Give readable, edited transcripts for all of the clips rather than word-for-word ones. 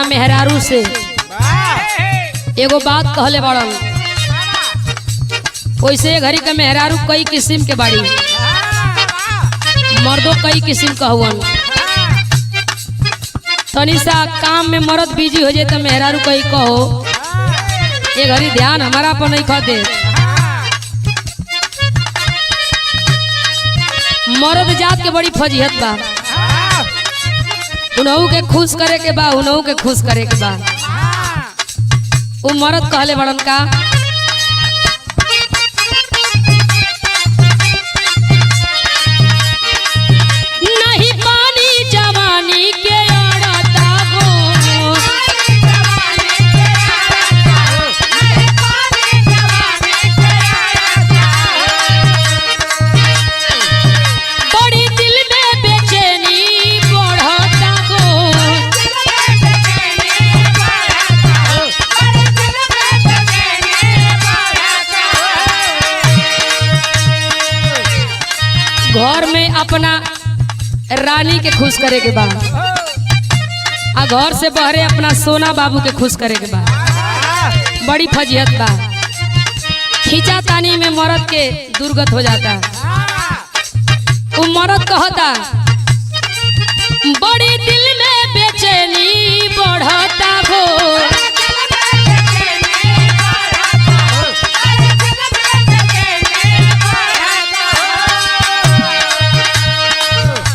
मेहरारू से एगो बात कहले बड़न। वैसे घड़ी के मेहरारू कई किस्म के बाड़ी, मर्दों कई किस्म का हुवन। तनी सा काम में मर्द बिजी हो जाए तो मेहरारू कई कहो ये घड़ी ध्यान हमारा पर नहीं खा दे। मर्द जात के बड़ी फजीहत बा, उनहू के खुश करे के बा, उनहू के खुश करे के बा। वो मर्द कहले बड़न का नहीं पानी जवानी के अड़ता हो, बड़ी दिल में बेचैनी बढ़ता हो, घर में अपना रानी के खुश करे के बाद आ घर से बहरे अपना सोना बाबू के खुश करे के बाद बड़ी फजीहत बा। खींचा तानी में मर्द के दुर्गत हो जाता। वो मर्द कहता बड़ी दिल में बेचैनी बढ़ता हो,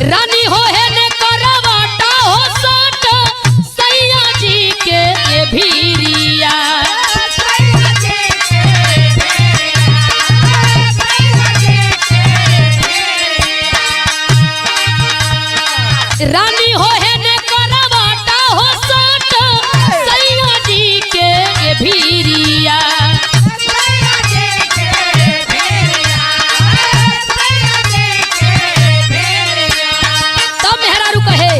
रानी हो है ने करवाटा हो सट सैया जी के ये भीरिया, रानी हो है ने करवाटा हो सट सैया जी के ये भीरिया। तब मेहरारू कहे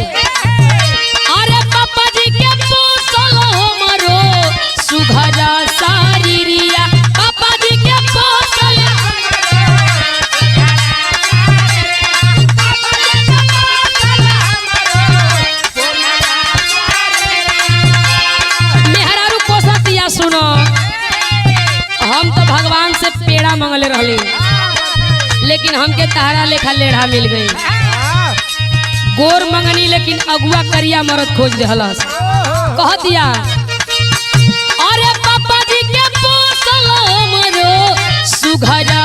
अरे पापा जी के पोसल हमरो सुघरा सारिरिया, पापा जी के पोसल मेहरारू पोसतिया। सुनो हम तो भगवान से पेड़ा मंगले रहली, लेकिन हमके तारा लेखा लेढ़ा मिल गई। गोर मंगनी लेकिन अगुआ करिया मरद खोज देहलस। कह दिया अरे पापा जी के पोसल हमरो सुघरा